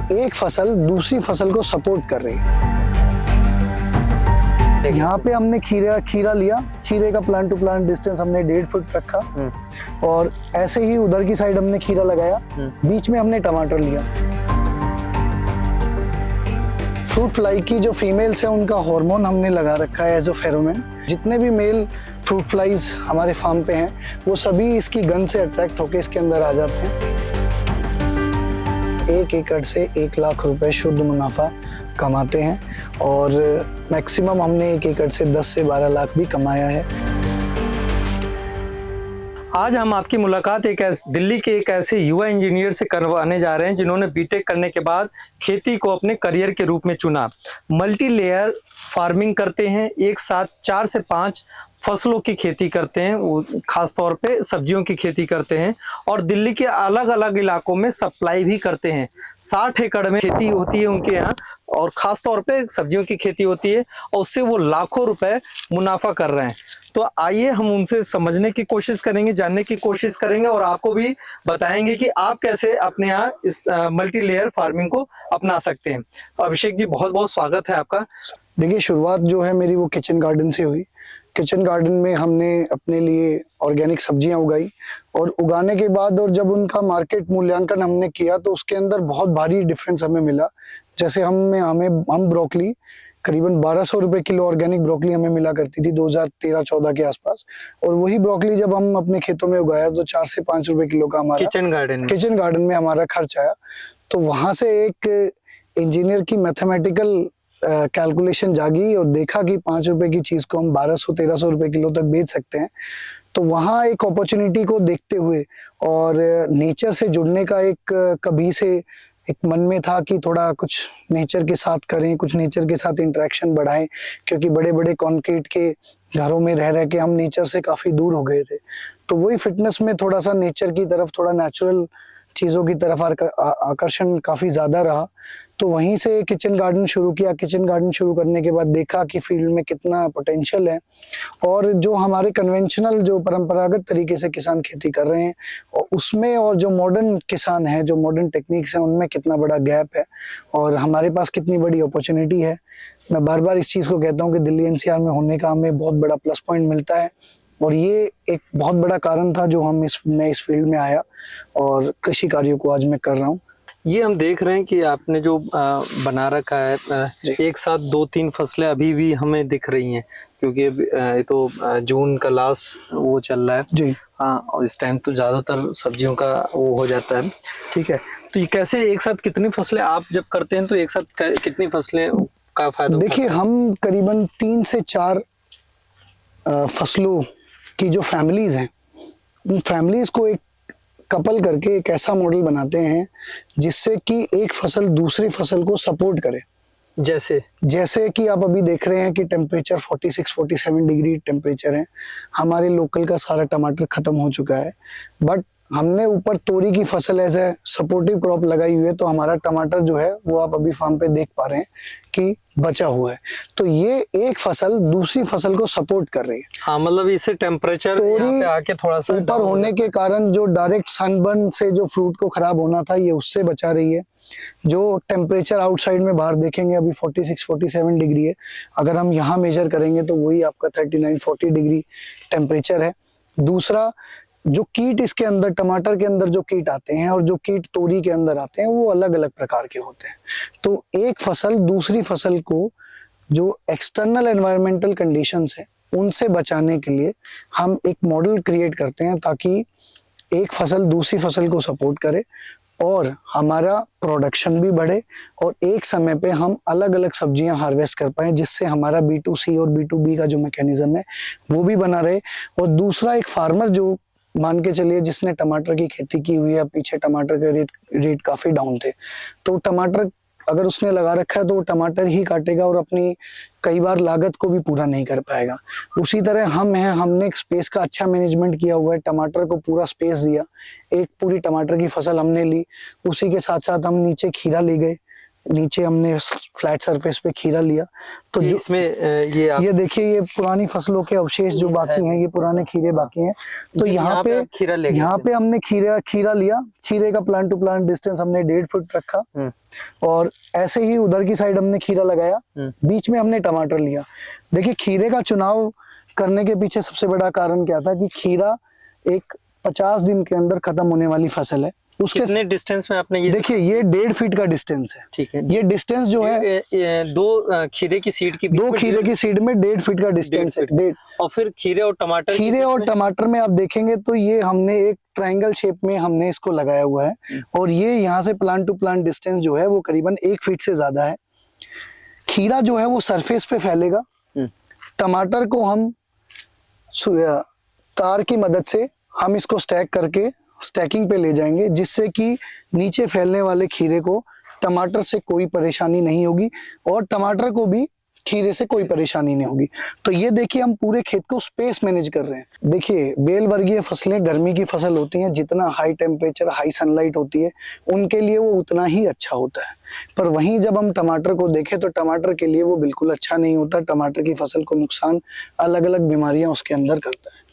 एक फसल दूसरी फसल को सपोर्ट कर रही है। यहाँ पे हमने खीरा लिया, खीरे का प्लांट टू प्लांट डिस्टेंस हमने 1.5 फुट रखा और ऐसे ही उधर की साइड हमने खीरा लगाया, बीच में हमने टमाटर लिया। फ्रूट फ्लाई की जो फीमेल्स है उनका हार्मोन हमने लगा रखा है एज अ फेरोमोन। जितने भी मेल फ्रूट फ्लाइज हमारे फार्म पे हैं वो सभी इसकी गंध से अट्रैक्ट होकर इसके अंदर आ जाते हैं। 1 एकड़ से 1 लाख रुपए शुद्ध मुनाफा कमाते हैं और मैक्सिमम हमने 1 एकड़ से 10 से 12 लाख भी कमाया है। आज हम आपकी मुलाकात दिल्ली के एक ऐसे युवा इंजीनियर से करवाने जा रहे हैं जिन्होंने बीटेक करने के बाद खेती को अपने करियर के रूप में चुना। मल्टी लेयर फार्मिंग करते हैं, एक साथ 4 से 5 फसलों की खेती करते हैं, वो खास तौर पे सब्जियों की खेती करते हैं और दिल्ली के अलग अलग इलाकों में सप्लाई भी करते हैं। 60 एकड़ में खेती होती है उनके यहाँ और खास तौर पे सब्जियों की खेती होती है और उससे वो लाखों रुपए मुनाफा कर रहे हैं। तो आइए हम उनसे समझने की कोशिश करेंगे, जानने की कोशिश करेंगे और आपको भी बताएंगे कि आप कैसे अपने यहाँ इस मल्टी लेयर फार्मिंग को अपना सकते हैं। तो अभिषेक जी, बहुत बहुत स्वागत है आपका। देखिए, शुरुआत जो है मेरी वो किचन गार्डन से हुई। किचन गार्डन में हमने अपने लिए ऑर्गेनिक सब्जियां उगाई और उगाने के बाद और जब उनका मार्केट मूल्यांकन हमने किया तो उसके अंदर बहुत भारी डिफरेंस हमें मिला। जैसे हम ब्रोकली करीबन 1200 रुपए किलो ऑर्गेनिक ब्रोकली हमें मिला करती थी 2013-14 के आसपास, और वही ब्रोकली जब हम अपने खेतों में उगाया तो 4 से 5 रुपए किलो का हमारा किचन गार्डन में हमारा खर्च आया। तो वहां से एक इंजीनियर की मैथमेटिकल कैलकुलेशन जागी और देखा कि 5 रुपए की चीज को हम 1200-1300 रुपए किलो तक बेच सकते हैं। तो वहाँ एक अपॉर्चुनिटी को देखते हुए और नेचर से जुड़ने का एक कभी से एक मन में था कि थोड़ा कुछ नेचर के साथ करें, कुछ नेचर के साथ इंटरेक्शन बढ़ाएं, क्योंकि बड़े बड़े कंक्रीट के घरों में रह के हम नेचर से काफी दूर हो गए थे। तो वही फिटनेस में थोड़ा सा नेचर की तरफ, थोड़ा नेचुरल चीजों की तरफ आकर्षण काफी ज्यादा रहा। तो वहीं से किचन गार्डन शुरू किया। किचन गार्डन शुरू करने के बाद देखा कि फील्ड में कितना पोटेंशियल है और जो हमारे कन्वेंशनल जो परंपरागत तरीके से किसान खेती कर रहे हैं और उसमें और जो मॉडर्न किसान है, जो मॉडर्न टेक्निक्स हैं, उनमें कितना बड़ा गैप है और हमारे पास कितनी बड़ी अपॉर्चुनिटी है। मैं बार बार इस चीज़ को कहता हूँ कि दिल्ली एनसीआर में होने का हमें बहुत बड़ा प्लस पॉइंट मिलता है और ये एक बहुत बड़ा कारण था जो मैं इस फील्ड में आया और कृषि कार्यों को आज मैं कर रहा हूँ। ये हम देख रहे हैं कि आपने जो बना रखा है, एक साथ 2-3 फसलें अभी भी हमें दिख रही हैं, क्योंकि ये तो जून का लास्ट वो चल रहा है जी। हाँ, और इस टाइम तो ज्यादातर सब्जियों का वो हो जाता है। ठीक है, तो ये कैसे एक साथ कितनी फसलें आप जब करते हैं तो एक साथ कितनी फसलें का फायदा? देखिए, हम करीबन 3 से 4 फसलों की जो फैमिलीज हैं, उन फैमिलीज को एक कपल करके एक ऐसा मॉडल बनाते हैं जिससे कि एक फसल दूसरी फसल को सपोर्ट करे। जैसे कि आप अभी देख रहे हैं कि टेम्परेचर 46-47 डिग्री टेम्परेचर है, हमारे लोकल का सारा टमाटर खत्म हो चुका है, बट हमने ऊपर तोरी की फसल एज ए सपोर्टिव क्रॉप लगाई हुई है, तो हमारा टमाटर जो है वो आप अभी फार्म पे देख पा रहे हैं कि बचा हुआ है। तो ये एक फसल दूसरी फसल को सपोर्ट कर रही है। हाँ, मतलब इससे टेम्परेचर आके थोड़ा सा ऊपर होने के कारण जो डायरेक्ट सनबर्न से जो फ्रूट को खराब होना था ये उससे बचा रही है। जो टेम्परेचर आउटसाइड में बाहर देखेंगे अभी 46-47 डिग्री है, अगर हम यहाँ मेजर करेंगे तो वही आपका 39-40 डिग्री टेम्परेचर है। दूसरा, जो कीट इसके अंदर, टमाटर के अंदर जो कीट आते हैं और जो कीट तोरी के अंदर आते हैं वो अलग अलग प्रकार के होते हैं। तो एक फसल दूसरी फसल को जो एक्सटर्नल एनवायरमेंटल कंडीशंस है उनसे बचाने के लिए हम एक मॉडल क्रिएट करते हैं ताकि एक फसल दूसरी फसल को सपोर्ट करे और हमारा प्रोडक्शन भी बढ़े और एक समय पे हम अलग अलग सब्जियां हार्वेस्ट कर पाए, जिससे हमारा B2C और B2B का जो मैकेनिज्म है वो भी बना रहे। और दूसरा, एक फार्मर जो मान के चलिए जिसने टमाटर की खेती की हुई है, पीछे टमाटर के रेट काफी डाउन थे, तो टमाटर अगर उसने लगा रखा है तो वो टमाटर ही काटेगा और अपनी कई बार लागत को भी पूरा नहीं कर पाएगा। उसी तरह हमने एक स्पेस का अच्छा मैनेजमेंट किया हुआ है, टमाटर को पूरा स्पेस दिया, एक पूरी टमाटर की फसल हमने ली, उसी के साथ साथ हम नीचे खीरा ले गए, नीचे हमने फ्लैट सरफेस पे खीरा लिया। तो ये जो इसमें ये देखिए ये पुरानी फसलों के अवशेष जो बाकी हैं, ये पुराने खीरे बाकी हैं। तो यहाँ पे आप खीरा ले गए यहाँ थे। पे हमने खीरा लिया। खीरे का प्लांट टू प्लांट डिस्टेंस हमने 1.5 फुट रखा और ऐसे ही उधर की साइड हमने खीरा लगाया, बीच में हमने टमाटर लिया। देखिए खीरे का चुनाव करने के पीछे सबसे बड़ा कारण क्या था कि खीरा एक 50 दिन के अंदर खत्म होने वाली फसल है। उसके कितने डिस्टेंस में आपने ये देखिए ये 1.5 फीट का डिस्टेंस है। ठीक है, ये डिस्टेंस जो है दो खीरे की सीड की दो खीरे की सीड में 1.5 फीट का डिस्टेंस है। 1.5 और फिर खीरे और टमाटर में आप देखेंगे तो ये हमने एक ट्रायंगल शेप में हमने इसको लगाया हुआ है और ये यहाँ से प्लांट टू प्लांट डिस्टेंस जो है वो करीबन 1 फीट से ज्यादा है। खीरा जो है वो सरफेस पे फैलेगा। टमाटर को हम तार की मदद से हम इसको स्टैक करके स्टैकिंग पे ले जाएंगे, जिससे कि नीचे फैलने वाले खीरे को टमाटर से कोई परेशानी नहीं होगी और टमाटर को भी खीरे से कोई परेशानी नहीं होगी। तो ये देखिए हम पूरे खेत को स्पेस मैनेज कर रहे हैं। देखिए बेल वर्गीय फसलें गर्मी की फसल होती हैं, जितना हाई टेम्परेचर हाई सनलाइट होती है उनके लिए वो उतना ही अच्छा होता है। पर वहीं जब हम टमाटर को देखें तो टमाटर के लिए वो बिल्कुल अच्छा नहीं होता। टमाटर की फसल को नुकसान अलग अलग बीमारियां उसके अंदर करता है।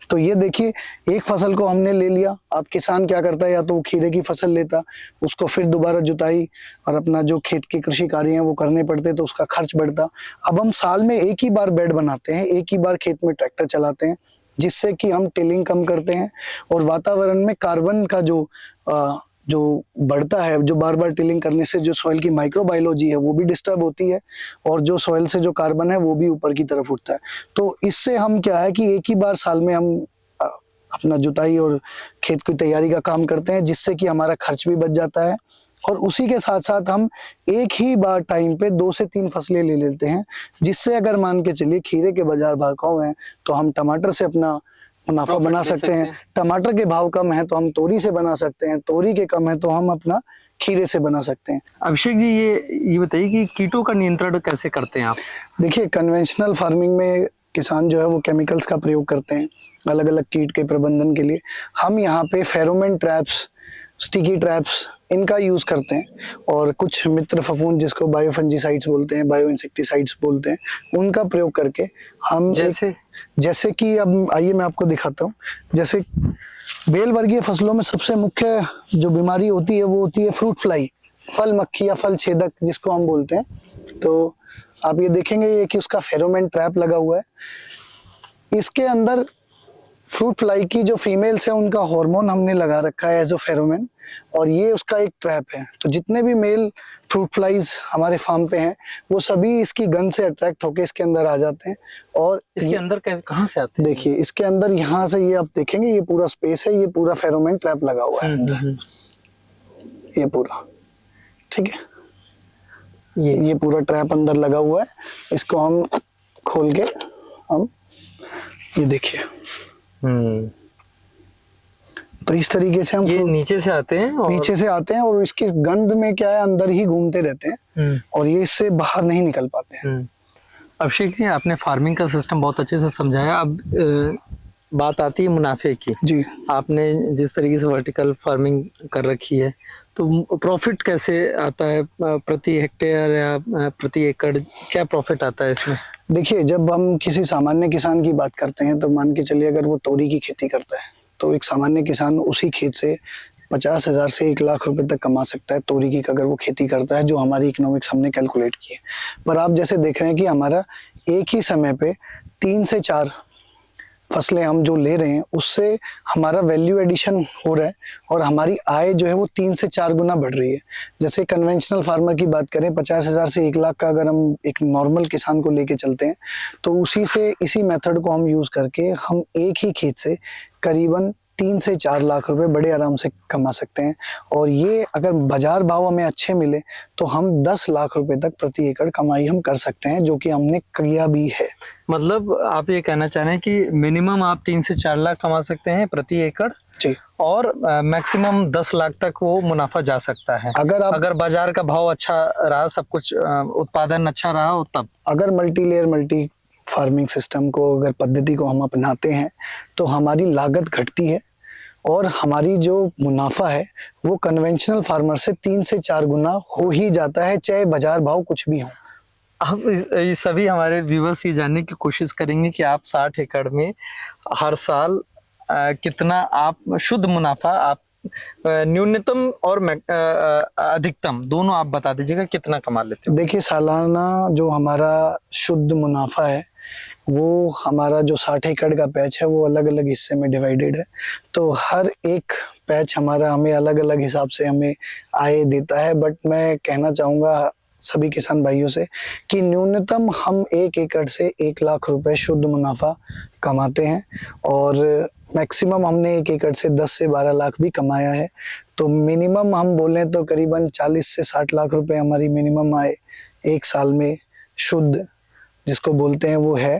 तो ये देखिए एक फसल को हमने ले लिया। अब किसान क्या करता है, या तो वो खीरे की फसल लेता, उसको फिर दोबारा जुताई और अपना जो खेत के कृषि कार्य हैं वो करने पड़ते, तो उसका खर्च बढ़ता। अब हम साल में एक ही बार बेड बनाते हैं, एक ही बार खेत में ट्रैक्टर चलाते हैं, जिससे कि हम टिलिंग कम करते हैं और वातावरण में कार्बन का जो बढ़ता है, जो बार बार टिलिंग करने से जो सॉइल की माइक्रोबायोलॉजी है वो भी डिस्टर्ब होती है और जो सॉइल से जो कार्बन है वो भी ऊपर की तरफ उठता है। तो इससे हम क्या है कि एक ही बार साल में हम अपना जुताई और खेत की तैयारी का काम करते हैं, जिससे कि हमारा खर्च भी बच जाता है और उसी के साथ साथ हम एक ही बार टाइम पे 2 से 3 फसलें ले लेते हैं, जिससे अगर मान के चलिए खीरे के बाजार भाव कम है तो हम टमाटर से अपना मुनाफा बना सकते हैं। टमाटर के भाव कम है तो हम तोरी से बना सकते हैं, तोरी के कम है तो हम अपना खीरे से बना सकते हैं। अभिषेक जी ये बताइए कि कीटों का नियंत्रण कैसे करते हैं आप? देखिए कन्वेंशनल फार्मिंग में किसान जो है वो केमिकल्स का प्रयोग करते हैं अलग अलग कीट के प्रबंधन के लिए। हम यहाँ पे फेरोमोन ट्रैप्स, स्टिकी ट्रैप्स इनका यूज करते हैं और कुछ मित्र फफूंद जिसको बायोफंजीसाइड्स बोलते हैं, बायो इंसेक्टिसाइड्स बोलते हैं, उनका प्रयोग करके हम जैसे कि अब आइए मैं आपको दिखाता हूँ। जैसे बेल वर्गीय फसलों में सबसे मुख्य जो बीमारी होती है वो होती है फ्रूट फ्लाई, फल मक्खी या फल छेदक जिसको हम बोलते हैं। तो आप ये देखेंगे ये कि उसका फेरोमोन ट्रैप लगा हुआ है। इसके अंदर फ्रूट फ्लाई की जो फीमेल्स है उनका हार्मोन हमने लगा रखा है एज अ फेरोमोन और ये उसका एक ट्रैप है। तो जितने भी मेल फ्रूट फ्लाइज हमारे फार्म पे हैं वो सभी इसकी गन से अट्रैक्ट होके इसके अंदर आ जाते हैं। और इसके अंदर कहाँ से आते हैं? देखिए इसके अंदर यहाँ से ये आप देखेंगे ये पूरा स्पेस है, ये पूरा फेरोमोन ट्रैप लगा हुआ है अंदर, ये पूरा ठीक है, ये पूरा ट्रैप अंदर लगा हुआ है। इसको हम खोल के हम ये देखिए तो इस तरीके से हम ये नीचे से आते हैं और इसकी गंध में क्या है अंदर ही घूमते रहते हैं और ये इससे बाहर नहीं निकल पाते हैं। अभिषेक जी आपने फार्मिंग का सिस्टम बहुत अच्छे से समझाया। अब बात आती है मुनाफे की। जी आपने जिस तरीके से वर्टिकल फार्मिंग कर रखी है तो प्रॉफिट कैसे आता है प्रति हेक्टेयर या प्रति एकड़, क्या प्रॉफिट आता है इसमें? देखिए जब हम किसी सामान्य किसान की बात करते हैं तो मान के चलिए अगर वो तोरी की खेती करता है तो एक सामान्य किसान उसी खेत से 50,000 से 1 लाख रुपए तक कमा सकता है तोरी की अगर वो खेती करता है, जो हमारी इकोनॉमिक्स हमने कैलकुलेट की है। पर आप जैसे देख रहे हैं कि हमारा एक ही समय पे 3 से 4 फसलें हम जो ले रहे हैं उससे हमारा वैल्यू एडिशन हो रहा है और हमारी आय जो है वो 3 से 4 गुना बढ़ रही है। जैसे कन्वेंशनल फार्मर की बात करें 50,000 से 1 लाख का अगर हम एक नॉर्मल किसान को लेके चलते हैं तो इसी मेथड को हम यूज करके हम एक ही खेत से करीबन 3 से 4 लाख रुपए बड़े आराम से कमा सकते हैं। और ये अगर बाजार भाव हमें अच्छे मिले तो हम 10 लाख रुपए तक प्रति एकड़ कमाई हम कर सकते हैं, जो कि हमने किया भी है। मतलब आप ये कहना चाह रहे हैं कि मिनिमम आप 3 से 4 लाख कमा सकते हैं प्रति एकड़ जी, और मैक्सिमम 10 लाख तक वो मुनाफा जा सकता है अगर बाजार का भाव अच्छा रहा, सब कुछ उत्पादन अच्छा रहा हो तब। अगर मल्टी फार्मिंग सिस्टम को अगर पद्धति को हम अपनाते हैं तो हमारी लागत घटती है और हमारी जो मुनाफा है वो कन्वेंशनल फार्मर से 3 से 4 गुना हो ही जाता है, चाहे बाजार भाव कुछ भी हो। अब ये सभी हमारे व्यूवर्स ये जानने की कोशिश करेंगे कि आप 60 एकड़ में हर साल कितना आप शुद्ध मुनाफा आप न्यूनतम और अधिकतम दोनों आप बता दीजिएगा कितना कमा लेते हो। देखिए, सालाना जो हमारा शुद्ध मुनाफा है वो हमारा जो 60 एकड़ का पैच है वो अलग अलग हिस्से में डिवाइडेड है, तो हर एक पैच हमारा हमें अलग अलग हिसाब से हमें आय देता है। बट मैं कहना चाहूँगा सभी किसान भाइयों से कि न्यूनतम हम 1 एकड़ से 1 लाख रुपए शुद्ध मुनाफा कमाते हैं, और मैक्सिमम हमने 1 एकड़ से 10 से 12 लाख भी कमाया है। तो मिनिमम हम बोलें तो करीबन 40 से 60 लाख रुपए हमारी मिनिमम आय एक साल में शुद्ध जिसको बोलते हैं वो है,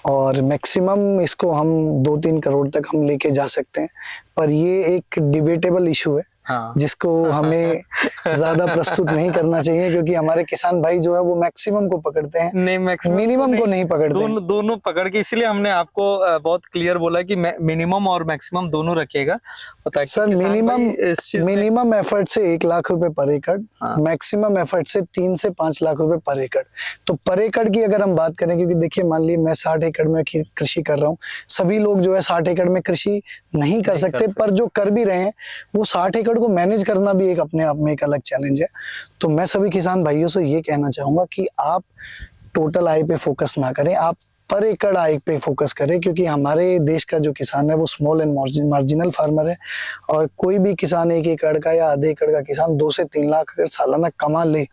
और मैक्सिमम इसको हम 2-3 करोड़ तक हम लेके जा सकते हैं। पर ये एक डिबेटेबल इशू है, हाँ। जिसको हमें ज्यादा प्रस्तुत नहीं करना चाहिए, क्योंकि हमारे किसान भाई जो है वो मैक्सिमम को पकड़ते हैं, नहीं मैक्सिमम मिनिमम को नहीं पकड़ते हैं। दोनों पकड़ के, इसीलिए हमने आपको बहुत क्लियर बोला कि मिनिमम और मैक्सिमम दोनों रखिएगा। सर, मिनिमम एफर्ट से 1 लाख रुपए पर एकड़, मैक्सिमम एफर्ट से 3 से 5 लाख रुपए पर एकड़। तो पर एकड़ की अगर हम बात करें, क्योंकि देखिए मान लीजिए मैं 60 एकड़ में कृषि कर रहा हूँ, सभी लोग जो है 60 एकड़ में कृषि नहीं कर सकते, पर जो कर भी रहे हैं वो 60 एकड़ को मैनेज करना भी एक अपने आप में एक अलग चैलेंज है। तो मैं सभी किसान भाइयों से ये कहना चाहूंगा कि आप टोटल आय पे फोकस ना करें, आप पर एकड़ आय पे फोकस करें, क्योंकि हमारे देश का जो किसान है वो स्मॉल एंड मार्जिनल फार्मर है, और कोई भी किसान 1 एकड़ का या आधे एकड़ का किसान 2 से 3 लाख अगर सालाना कमा ले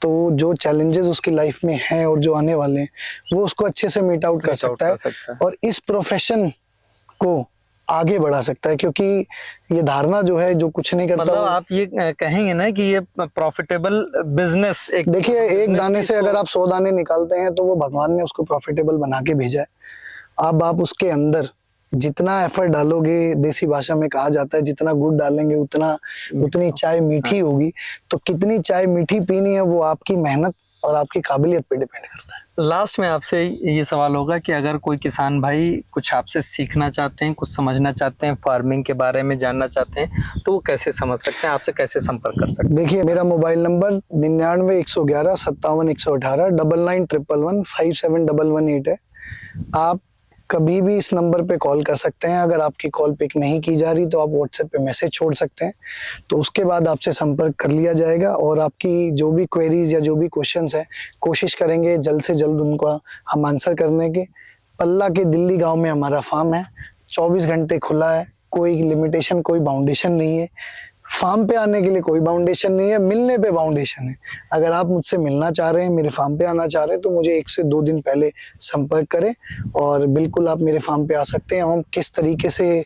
तो जो चैलेंजेस उसकी लाइफ में हैं और जो आने वाले हैं वो उसको अच्छे से मीट आउट कर सकता है, और इस प्रोफेशन को आगे बढ़ा सकता है। क्योंकि ये धारणा जो है, जो कुछ नहीं करता, मतलब आप ये कहेंगे ना कि ये प्रॉफिटेबल बिजनेस एक, देखिए एक दाने से अगर आप 100 दाने निकालते हैं तो वो भगवान ने उसको प्रॉफिटेबल बना के भेजा है। अब आप उसके अंदर जितना एफर्ट डालोगे, देसी भाषा में कहा जाता है जितना गुड़ डालेंगे उतनी चाय मीठी होगी। तो कितनी चाय मीठी पीनी है वो आपकी मेहनत और आपकी काबिलियत पे डिपेंड करता है। लास्ट में आपसे ये सवाल होगा कि अगर कोई किसान भाई कुछ आपसे सीखना चाहते हैं, कुछ समझना चाहते हैं, फार्मिंग के बारे में जानना चाहते हैं, तो वो कैसे समझ सकते हैं, आपसे कैसे संपर्क कर सकते हैं? देखिए, मेरा मोबाइल नंबर 99 111 57 118 99 111 57118 है। आप कभी भी इस नंबर पे कॉल कर सकते हैं। अगर आपकी कॉल पिक नहीं की जा रही तो आप व्हाट्सएप पे मैसेज छोड़ सकते हैं, तो उसके बाद आपसे संपर्क कर लिया जाएगा, और आपकी जो भी क्वेरीज या जो भी क्वेश्चंस है कोशिश करेंगे जल्द से जल्द उनका हम आंसर करने के। पल्ला के दिल्ली गांव में हमारा फार्म है, 24 घंटे खुला है, कोई लिमिटेशन कोई बाउंडेशन नहीं है। फार्म पे आने के लिए कोई बाउंडेशन नहीं है, मिलने पे बाउंडेशन है। अगर आप मुझसे मिलना चाह रहे हैं, मेरे फार्म पे आना चाह रहे हैं, तो मुझे 1 से 2 दिन पहले संपर्क करें, और बिल्कुल आप मेरे फार्म पे आ सकते हैं। हम किस तरीके से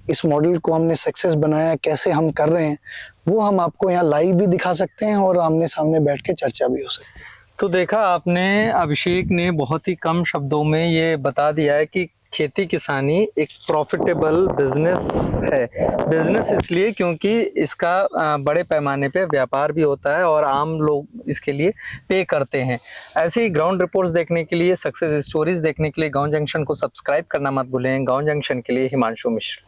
इस मॉडल को हमने सक्सेस बनाया, कैसे हम कर रहे हैं, वो हम आपको यहाँ लाइव भी दिखा सकते हैं और आमने सामने बैठ के चर्चा भी हो सकती है। तो देखा आपने, अभिषेक ने बहुत ही कम शब्दों में ये बता दिया है कि खेती किसानी एक प्रॉफिटेबल बिजनेस है। बिजनेस इसलिए क्योंकि इसका बड़े पैमाने पे व्यापार भी होता है और आम लोग इसके लिए पे करते हैं। ऐसे ही ग्राउंड रिपोर्ट्स देखने के लिए, सक्सेस स्टोरीज देखने के लिए गांव जंक्शन को सब्सक्राइब करना मत भूलें। गांव जंक्शन के लिए हिमांशु मिश्र।